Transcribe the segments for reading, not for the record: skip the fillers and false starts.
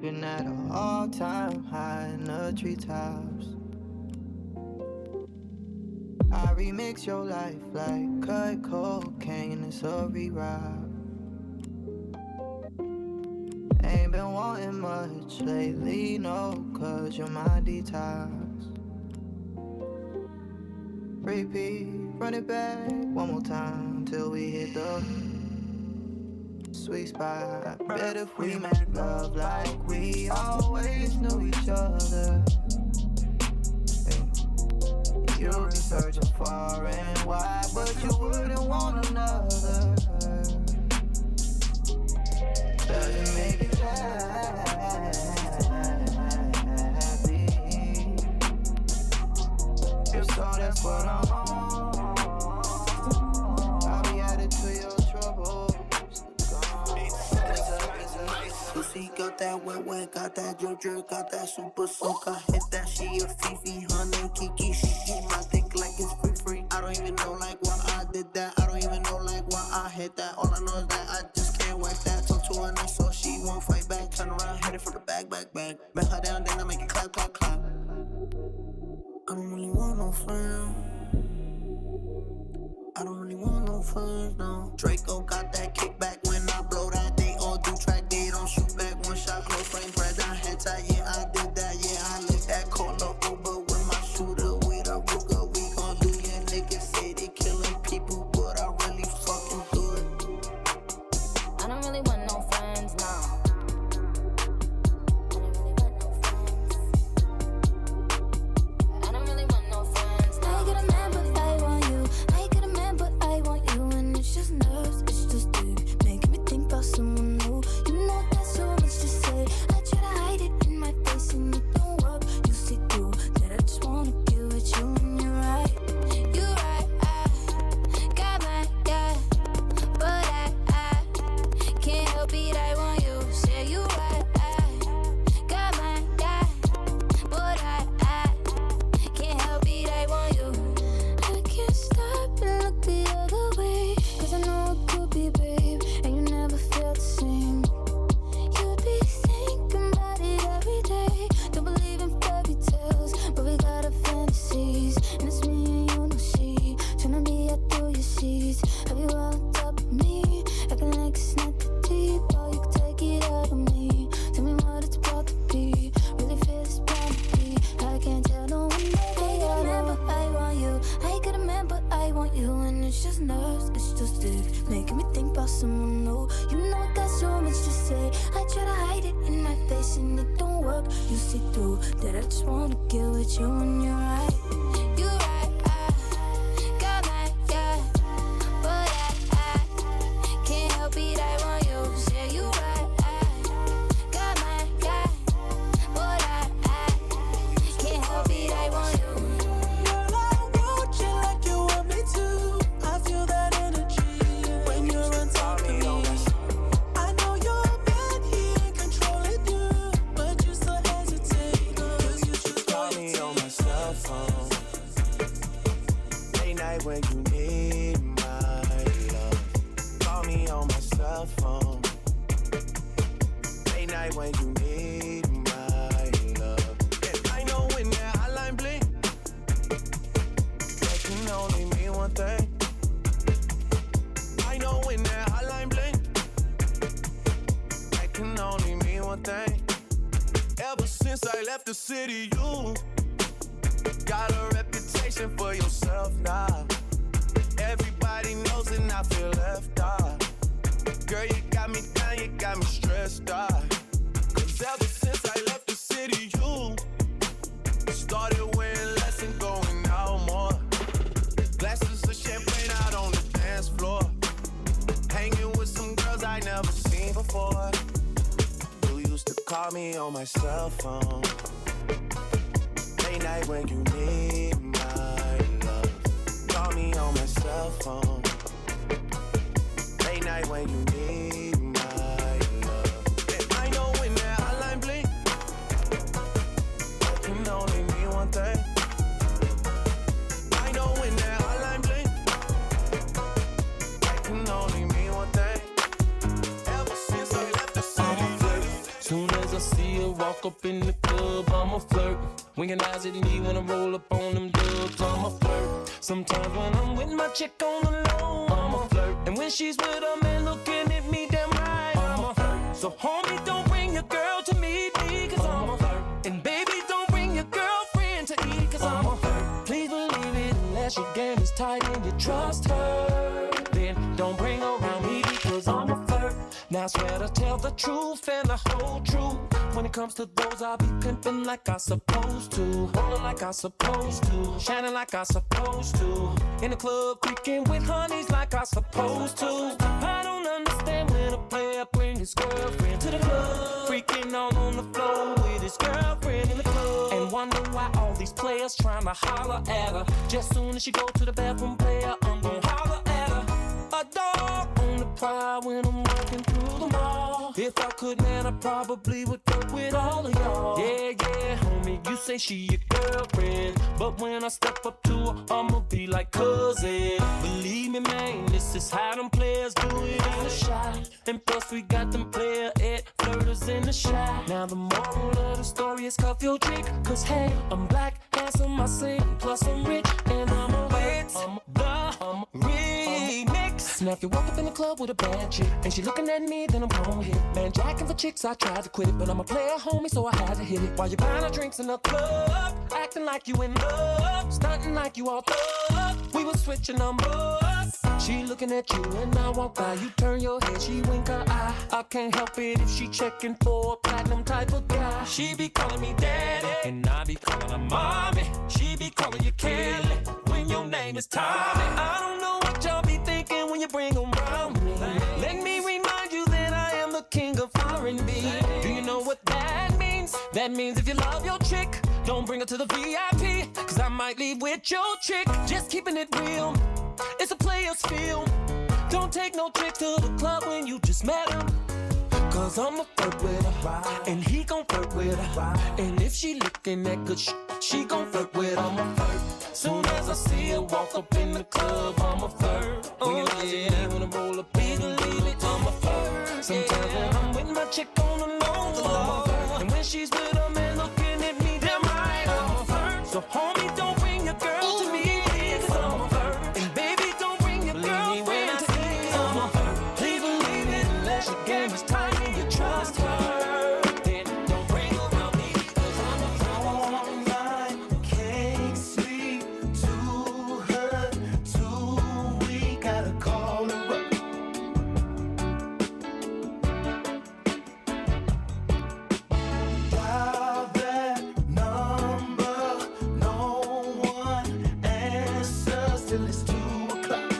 Been at an all-time high in the treetops. I remix your life like cut cocaine, it's a reroute. Ain't been wanting much lately, no, cause you're my detox. Repeat, run it back one more time till we hit the sweet spot. Bet if we make love like we always knew each other. You'll be searching far and wide, but you wouldn't want another. Doesn't make you happy. If so, that's what I'm on. I'll be added to your troubles. Pussy got that wet, got that drip, got that super soak. I hit that, she a Fifi, honey, Kiki. She keep my dick like it's free. I don't even know like why I did that. I don't even know like why I hit that. All I know is that I just can't wipe that. Talk to her nice so she won't fight back. Turn around, hit it for the back. Back her down, then I make it clap. I don't really want no friends. I don't really want no friends, no. Draco got that kickback when I blow that. They all do track, they don't shoot back. One shot, close frame, press down, head tight. Yeah, I did that, yeah, I lived that. Call up Uber with my shooter, with a Ruger. We gon' do your niggas say they killing people, but I really fucking do it. I don't really want no friends, no. I don't really want no friends, no. I get a man, but I want you. I get a man, but I want you. And it's just nerves, it's just dick, making me think about someone new. You know I got so much to say. I try to hide it in my face and it don't work. You see through that I just wanna get with you and you're right. You're right, I got my guy, but I can't help it, I want you. Say you right, I got my guy, but I can't help it, I want you. I can't stop and look the other way, cause I know it could be, babe, and you never felt the same. You'd be thinking about it every day. Don't believe in fairy tales, but we got our fantasies. And it's me and you, no she. Tryna be out through your sheets. Have you all on top of me? Acting like it's not that deep. Oh, you can take it out of me. Tell me what it's about to be. Really feel it's bound to be. I can't tell no one. I got a man, but I want you. I got a man, but I want you. And it's just nerves, it's just dick, making me think about someone new. You know I got so much to say. I try to hide it in my face and it don't work. You see through that I just wanna get with you and you're right. You're right, I got my guy, but I can't help it, I want you. Say you right, I got my guy, but I can't help it, I want you. Girl, I want you like you want me to. I feel that energy when you're on top of me. I know you're a man, he ain't controlling you, but you still hesitate, cause you should Call me on my cell phone. Late night when you need my love. Call me on my cell phone. Late night when you need my love. Yeah, I know when that hotline blink, that can only mean one thing. I know when that hotline blink, that can only mean one thing. Ever since I left the city, you got a reputation for yourself now. Everybody knows and I feel left out. Girl, you got me down, you got me stressed out. Cause ever since I left the city, you started wearing less and going out more. Glasses of champagne out on the dance floor. Hanging with some girls I never seen before. You used to call me on my cell phone. Late night when you need my love. Call me on my cell phone. Late night when you need my love. Yeah, I know when that hotline blink, that can only mean one thing. I know when that hotline blink, that can only mean one thing. Ever since I left the city, soon as as I see her walk up in the club, I'ma flirt. Winking eyes at me when I roll up on them dubs, I'ma flirt. Sometimes when I'm with my chick on the low, I'ma flirt. And when she's with a man looking at me damn right, I'ma flirt. So homie, don't bring your girl to meet me, cause I'ma flirt. And baby, don't bring your girlfriend to eat, cause I'ma flirt. Please believe it, unless your game is tight and you trust her, then don't bring her around me, because I'm a flirt. Now I swear to tell the truth and the whole truth. When it comes to those, I'll be pimping like I supposed to, rolling like I supposed to, shining like I supposed to, in the club creaking with honeys like I supposed to. I don't understand when a player bring his girlfriend to the club, freaking all on the floor with his girlfriend in the club, and wonder why all these players trying to holler at her. Just soon as she go to the bathroom, player, I'm gon' holler at her. A dog on the prowl when I'm walking through the mall. If I could, man, I probably would fuck with all of y'all. Yeah, homie, you say she your girlfriend, but when I step up to her, I'ma be like cousin. Believe me, man, this is how them players do it in the shot. And plus we got them player flirters in the shot. Now the moral of the story is cuff your chick, cause hey, I'm black, handsome, I sing, plus I'm rich, and I'm a wit. I'm the remix. Now if you walk up in the club with a bad chick and she looking at me, then I'm gon' hit. Man, jacking for chicks, I tried to quit it, but I'm a player, homie, so I had to hit it. While you buying her drinks in the club, acting like you in love, stunting like you all thug. We was switching numbers. She looking at you and I walk by, you turn your head, she wink her eye. I can't help it if she checking for a platinum type of guy. She be calling me daddy, and I be calling her mommy. She be calling you Kelly when your name is Tommy. I don't know what y'all be thinking when you bring them around me. Let me remind you that I am the king of R&B. Do you know what that means? That means if you love your chick, don't bring her to the VIP, cause I might leave with your chick. Just keeping it real, it's a player's field. Don't take no trick to the club when you just met him, cause I'ma flirt with her, and he gon' flirt with her. And if she looking at good she gon' flirt with her. I'ma flirt. Soon as I see her walk up in the club, I'ma flirt. When you lie to me, when I roll up, big and leave it, I'ma flirt. Sometimes when I'm with my chick on the low, I'ma flirt. And when she's with a man looking at me, damn right, I'ma flirt. So homie, don't bring your girl to me, cause I'ma flirt. And baby, don't bring your girlfriend to me, cause I'ma flirt. Please believe it, unless your game is tight and you trust her, then don't bring her around me, cause I'm a flirt. All night, can't sleep, too hurt, too weak, gotta call her up. Dial that number, no one answers till it's 2 o'clock.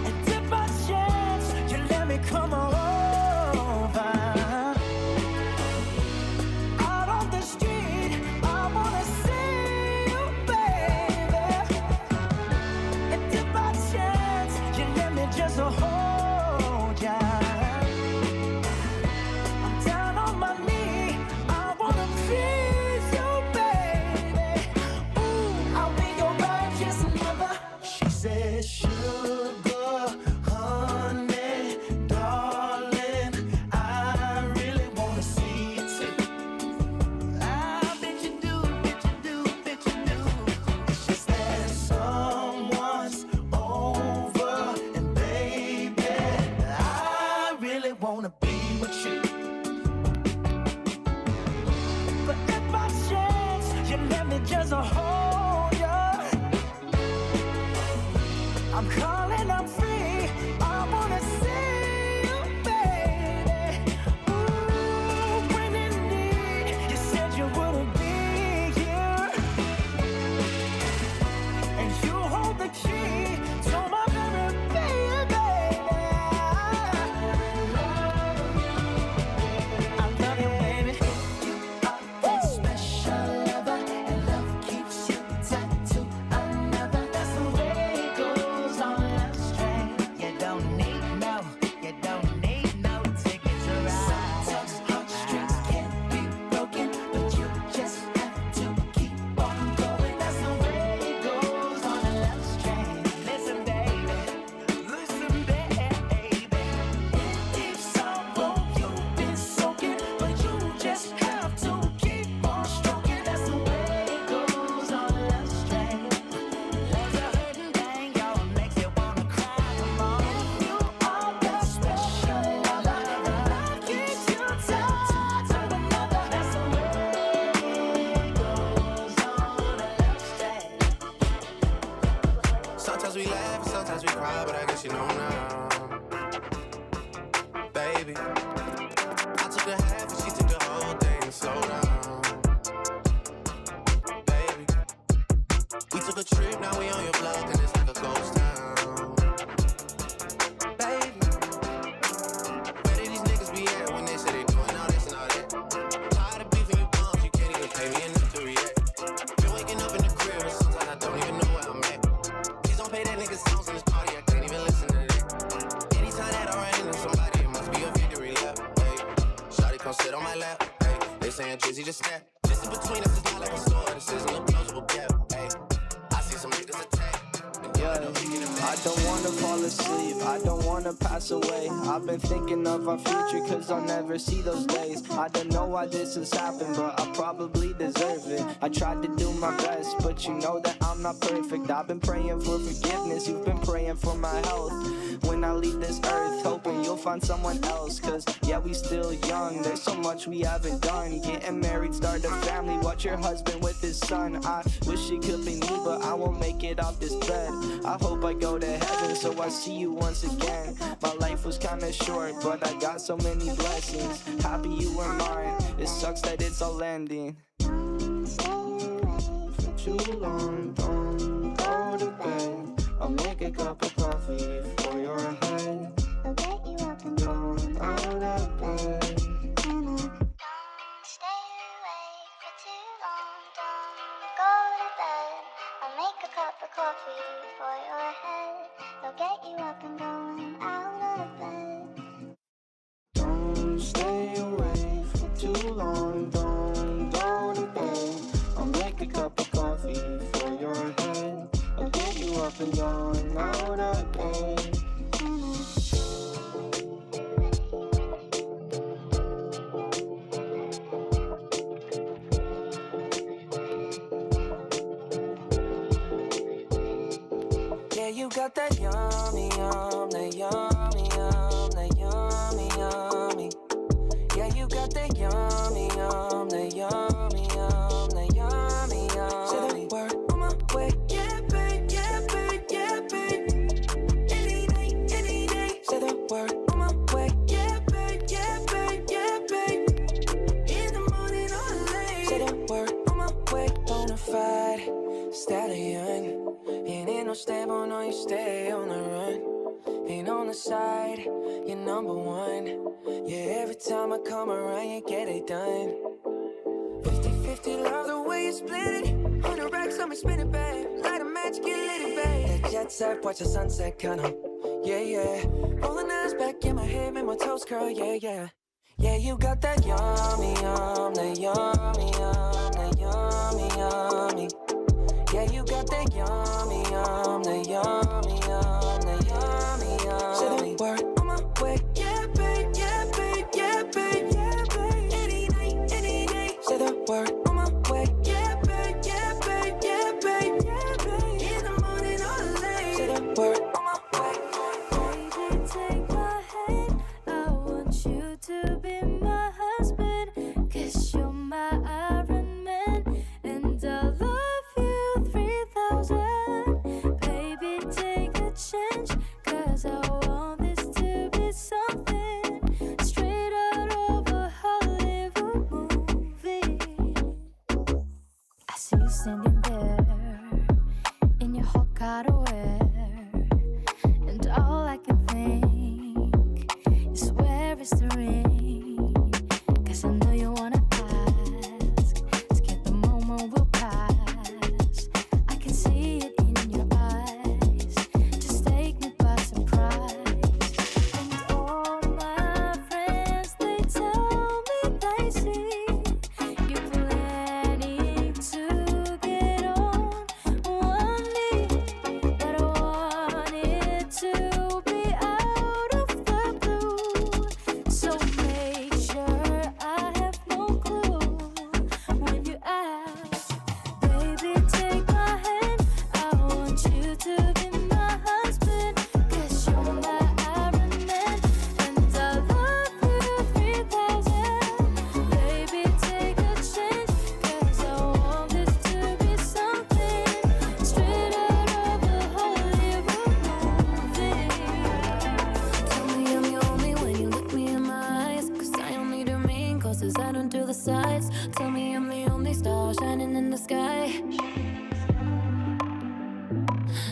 And if by chance you let me come over out on the street, I wanna see you, baby. And if by chance you let me just hold ya, I'm down on my knee, I wanna please you, baby. Ooh, I'll be your righteous lover. She said, sugar, honey, darling, I really wanna see you too. I bet you do, bet you do, bet you do. It's just that someone's over, and baby, I really wanna be with you. But if by chance you let me just hold ya, I'm calling, I'm free, I wanna see you, baby. Ooh, when in need, you said you wouldn't be here, and you hold the key to my very baby. I love you, baby. You are a special lover, and love keeps you tied to another. That's the way it goes on. don't sit on my lap. Hey, they saying Drizzy just snap. This is between us, it's not like a store. This isn't a closable gap. Hey, I see some niggas attack. I don't wanna fall asleep, I don't wanna pass away. I've been thinking of our future cause I'll never see those days. I don't know why this has happened, but I probably deserve it. I tried to do my best, but you know that I'm not perfect. I've been praying for forgiveness, you've been praying for my health. When I leave this earth, hoping you'll find someone else. Cause yeah, we still young, there's so much we haven't done. Getting married, start a family, watch your husband with his son. I wish it could be me, but I won't make it off this bed. I hope I go to heaven so I see you once again. My life was kinda short, but I got so many blessings. Happy you were mine, it sucks that it's all ending. For too long, don't go to bed. I'll make a cup of coffee for your head. I'll get you up and going out of bed. Don't stay awake for too long. Don't go to bed. I'll make a cup of coffee for your head. I'll get you up and going out of bed. Don't stay awake for too long. Don't go to bed. I'll make a cup of coffee for your head. I'll get you up and going out of bed. Yeah, you got that yummy, that yummy, that yummy, yummy. Yeah, you got that yummy, that yummy, that yummy, yummy. Say the word on my way. Yeah, babe, yeah, babe, yeah, babe. Any day. Say the word on my way. Yeah, babe, yeah, babe, yeah, babe. In the morning or late. Say the word on my way. Bonafide stallion. Ain't no stable, no, you stay on the run. Ain't on the side, you're number one. Yeah, every time I come around, you get it done. 50-50, love the way you split it. 100 racks on me, spin it, babe. Light a match, get lit, babe. That jet set, watch the sunset, kinda. Yeah. Rolling eyes back in my head, make my toes curl, yeah. Yeah, you got that yummy, that yummy, that yummy, yummy. Yeah, you got that yummy, that yummy, that yummy, yummy. Say the word on my way. Yeah, babe, yeah, babe, yeah, babe, yeah, babe. Any day. Say the word on my way. Yeah, babe, yeah, babe, yeah, babe, yeah, babe. In the morning or late. Say the word on my way. Baby, take my hand. I want you to be my husband. 'Cause you're my Iron Man. And I love you 3000. Baby, take a chance. 'Cause I want this to be something straight out of a Hollywood movie. I see you standing there in your hot cutaway, and all I can think is where is the ring? 'Cause I know you wanna ask, scared the moment will pass. I can see it in your eyes, just take me by surprise. And all my friends, they tell me they see you planning to get on one knee. But I want it to be out of the blue, so make sure I have no clue when you ask. Baby, take my hand. I want you to be my husband. 'Cause you're my Iron Man. And I love you 3000. Baby, take a chance. 'Cause I want this to be something straight out of a Hollywood movie. Tell me I'm the only when you look me in my eyes. 'Cause I only do mean causes I don't do the sides. Tell me I'm the only star shining in the sky.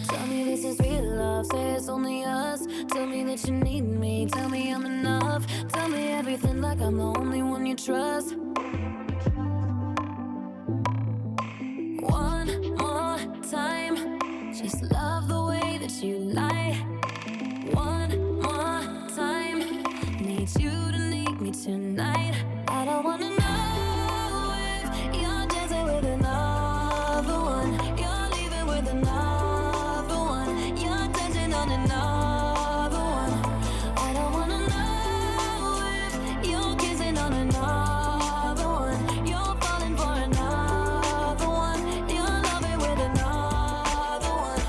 Tell me this is real love, say it's only us. Tell me that you need me, tell me I'm enough. Tell me everything like I'm the only one you trust. One more time, just love the way that you lie. One more time, need you to need me tonight. I don't wanna know if you're dancing with another one. You're leaving with another one. You're dancing on another one. I don't wanna know if you're kissing on another one. You're falling for another one. You're loving with another one.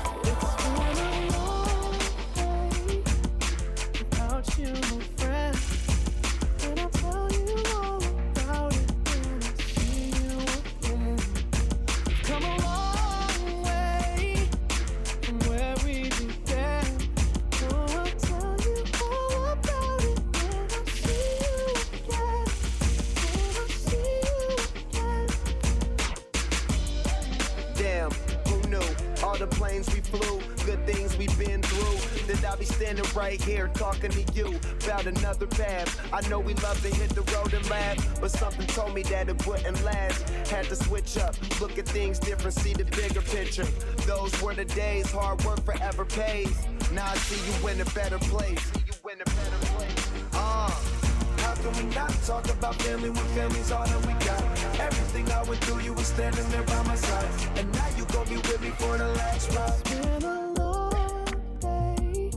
Without you, my friend, and I'll tell you all about it when I see you again. Come a long way from where we began. Oh, I'll tell you all about it when I see you again. When I see you again. Damn, who knew? All the planes we flew, good things we've been through. That I'll be standing right here talking to you about another path. I know we love to hit the road and laugh, but something told me that it wouldn't last. Had to switch up, look at things different, see the bigger picture. Those were the days, hard work forever pays. Now I see you in a better place. How can we not talk about family when family's all that we got? Everything I went through, you were standing there by my side. And now you gon' be with me for the last ride. It's been a long day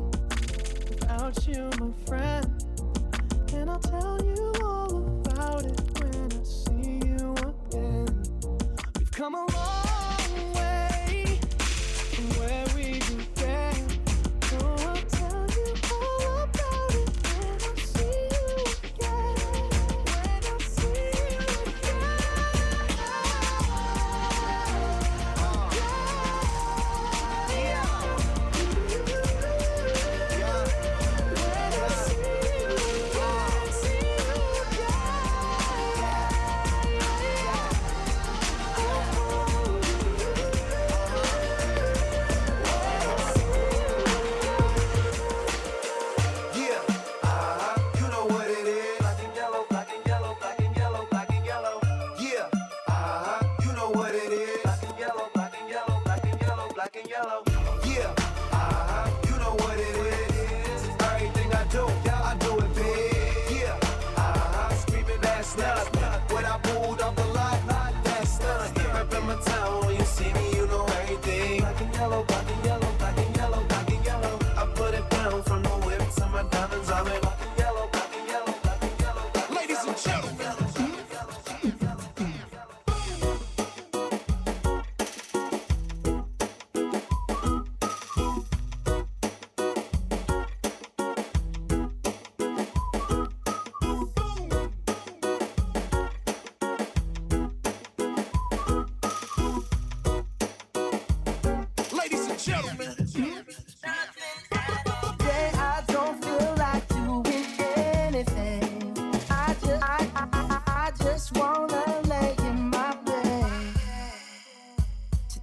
without you, my friend, and I'll tell you all about it when I see you again. We've come a long way from where we began. Oh, I'll tell you all about it when I see you again. When I see you again. Yeah, you know what it is. Black and yellow, black and yellow, black and yellow, black and yellow. Yeah, you know what it is. Black and yellow, black and yellow, black and yellow, black and yellow. Yeah, you know what it is. Everything I do, yeah, I do it big. Yeah, screaming that's nuts. When I pulled off the lot, that's nuts. Rep in my town, when you see me, you know everything. Black and yellow, black and yellow, black and yellow, black and yellow. I put it down from the whip to my diamonds. I'm in black and yellow, black and yellow, black and yellow, black and yellow. Ladies and gentlemen. Ladies and gentlemen. Today I don't feel like doing anything. I just wanna lay in my bed.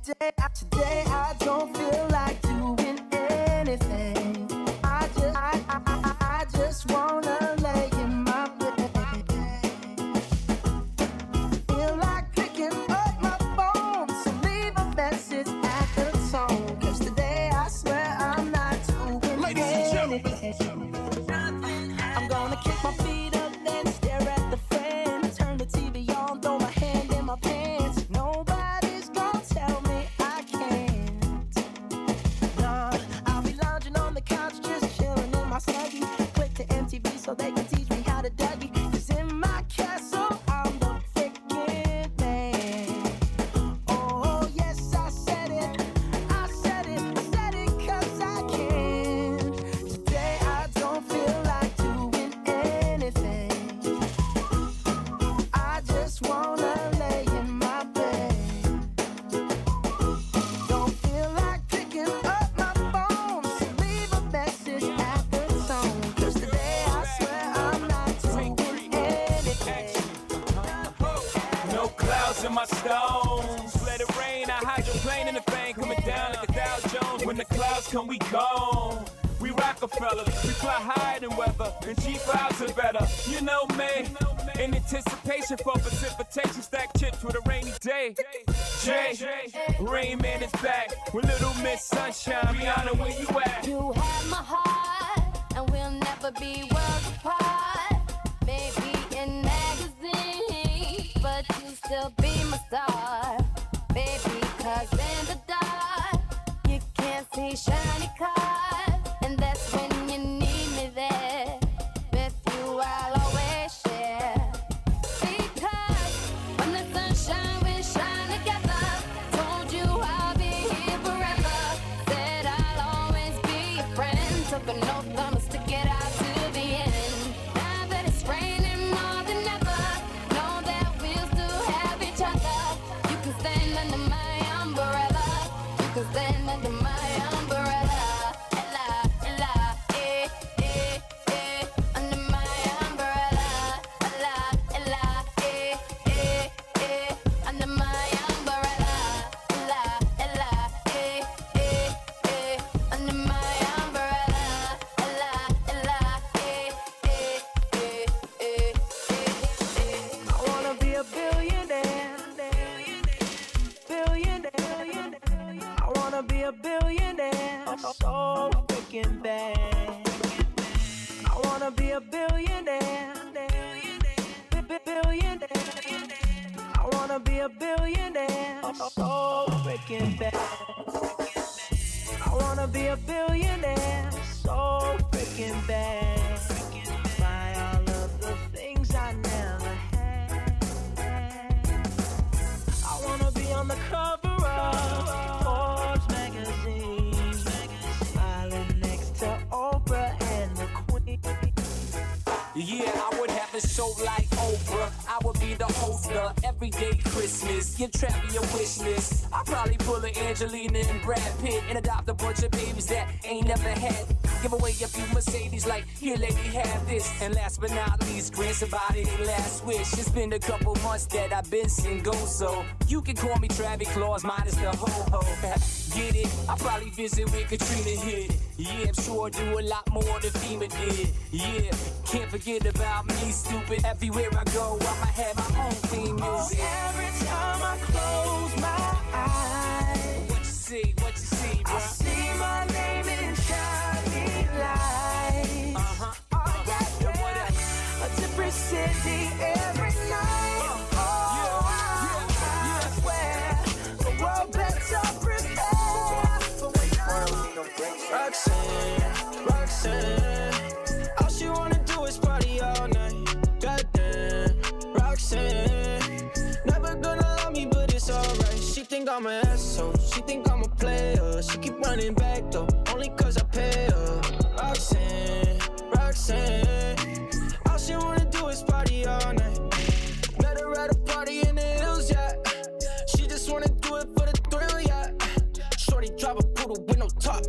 Today I don't feel like doing anything. I just wanna lay in my bed. Feel like picking up my phone, so leave a message at the tone. 'Cause today I swear I'm not doing Ladies and gentlemen. anything. I'm gonna kick my feet up, then stare at the fan. Turn the TV on, throw my hand in my pants. Nobody's gonna tell me I can't. Nah, I'll be lounging on the couch, just chilling in my snuggie. Click to MTV so they can teach me how to Dougie. 'Cause in my castle, I'm the freaking man. Oh, yes, I said it. I said it 'cause I can. Today I don't feel like doing anything. I just wanna lay in my bed. Don't feel like picking up my phone, so leave a message at the tone. 'Cause today I swear I'm not doing anything. No clouds in my stones. Let it rain, I hydroplane in the vein, coming down like a Dow Jones. When the clouds come, we gone. We Rockefeller, we fly higher than weather, and G5s are better. You know me, in anticipation for precipitation, stack chips with a rainy day. Jay, Rain Man is back with Little Miss Sunshine. Rihanna, where you at? You have my heart, and we'll never be worlds apart. Maybe in magazines. so freaking bad. I wanna be a billionaire. Billionaire. I wanna be a billionaire. So freaking bad. I wanna be a billionaire. So freaking bad. Buy all of the things I never had. I wanna be on the cover of Forbes magazine, smiling next to Oprah and the Queen. Yeah, I would have a show like Oprah. I would be the host of Everyday Christmas. Give Travi a wish list. I'd probably pull an Angelina and Brad Pitt and adopt a bunch of babies that ain't never had. Give away a few Mercedes like, here lady, have this. And last but not least, grant somebody their last wish. It's been a couple months that I've been single, so you can call me Travis Claus minus the ho-ho. Get it? I'll probably visit with Katrina hit. Yeah, I'm sure I do a lot more than FEMA did. Yeah, can't forget about me, stupid. Everywhere I go, I'ma have my own theme music. Every time I close my eyes, What you see, bro? I see my name in shining lights. Oh, yeah, What else? a different city every night. I swear the world better prepare for when Roxanne, all she wanna do is party all night. Goddamn, Roxanne, never gonna love me, but it's alright. She think I'm an asshole, she think I'm a player. She keep running back though, only cause I pay her. Roxanne, all she wanna do is party all night. Met her at a party in the hills, yeah. She just wanna do it for the thrill, yeah. Shorty drive a poodle with no top.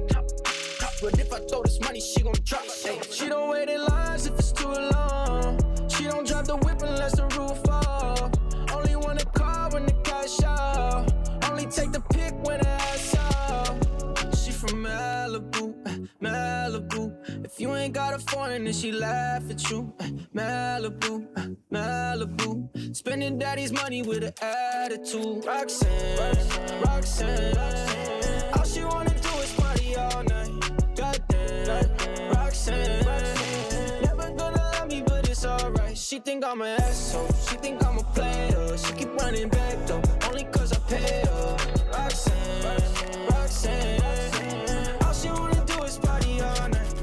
But if I throw this money, she gon' drop. Ay, she don't wait in lines if it's too long. She don't drive the whip unless the roof fall. Only wanna call when the cash out. Only take the pic when the ass out. She from Malibu, Malibu. If you ain't got a foreign, then she laugh at you. Malibu, Malibu. Spending daddy's money with an attitude. Roxanne, all she wanna do is party all night. Goddamn, Roxanne, never gonna love me, but it's alright. She think I'm an asshole, she think I'm a player. She keep running back though, only cause I pay her. Roxanne, all she wanna do is party all night.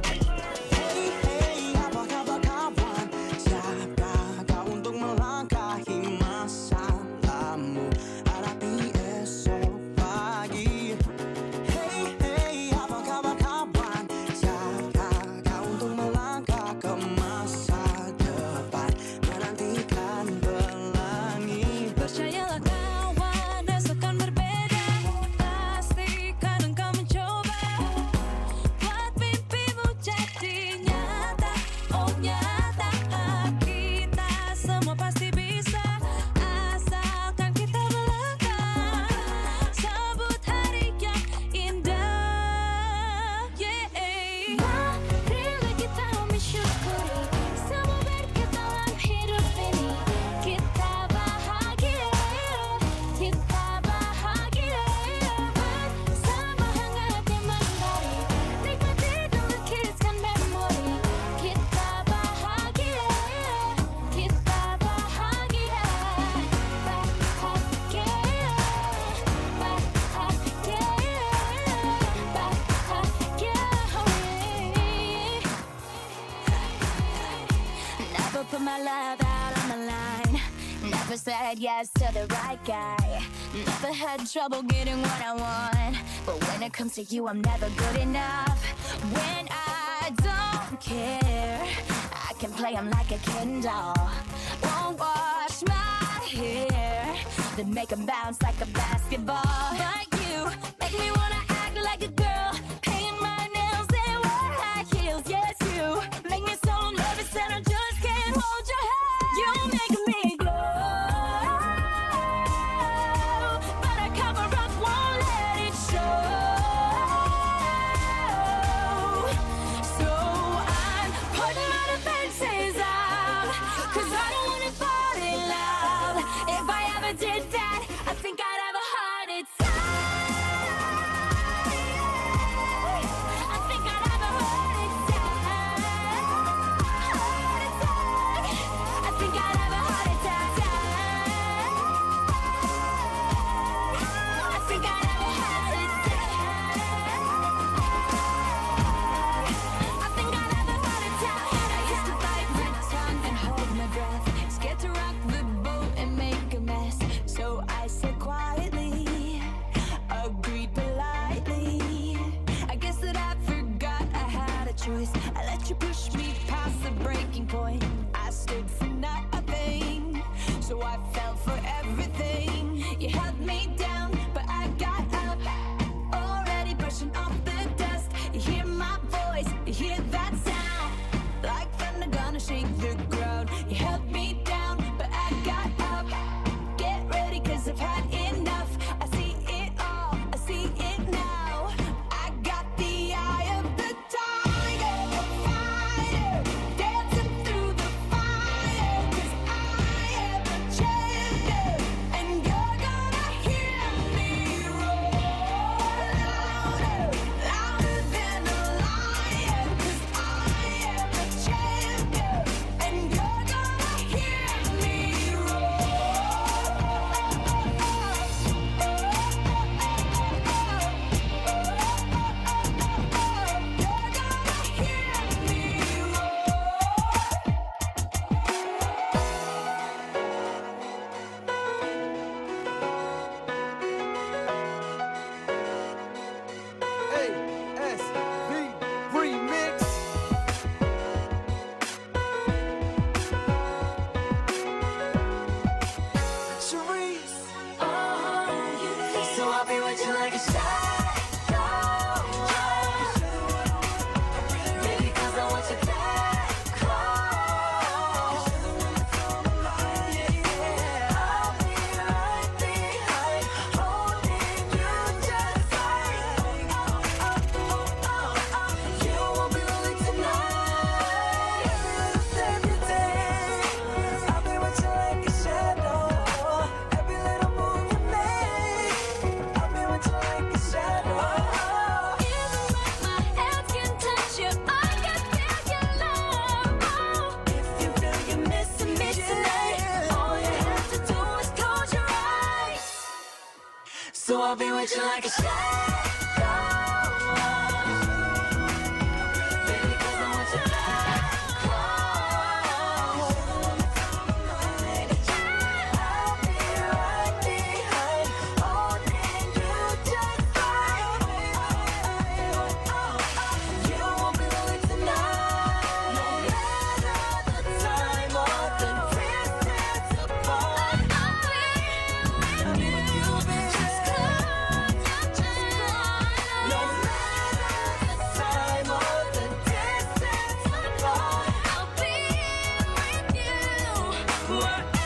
Hey, apa kawan? Siapkah kau untuk melangkahi masalahmu? Hadapi esok pagi. Hey, apa kabar kawan? Siapkah kau untuk melangkah ke masa depan? Menantikan pelangi. Percayalah kawan, esok kan berbeda. Pastikan engkau mencoba. Buat mimpimu jadi nyata. Oh nyata, kita semua pasti bisa. Asalkan kita melangkah. Sambut hari yang indah. Marilah kita mensyukuri semua berkat dalam hidup ini. Kita bahagia bersama hangat yang memberi. Nikmati dan lukiskan memori. Kita bahagia Never put my love out on the line. Never said yes to the right guy. Never had trouble getting what I want. But when it comes to you, I'm never good enough. When I don't care, I can play him like a Ken doll. Won't wash my hair, then make him bounce like a basketball. But you make me wanna act like a girl, paint my nails and wear high heels. Yes, you make me so nervous and I just can't hold your hand. You make me glow, but I cover up, won't let it show. So I'm putting my defenses out, 'cause I don't wanna fall in love. If I ever did that, I think I'd have a heart attack. So I'll be with you like a shadow. Baby, 'cause I want you back home. I'll be right behind, holding you just fine. You won't be lonely tonight, no matter the time or the distance apart. I'll be with you, baby. Just close your eyes. No matter the time or the distance apart, I'll be with you.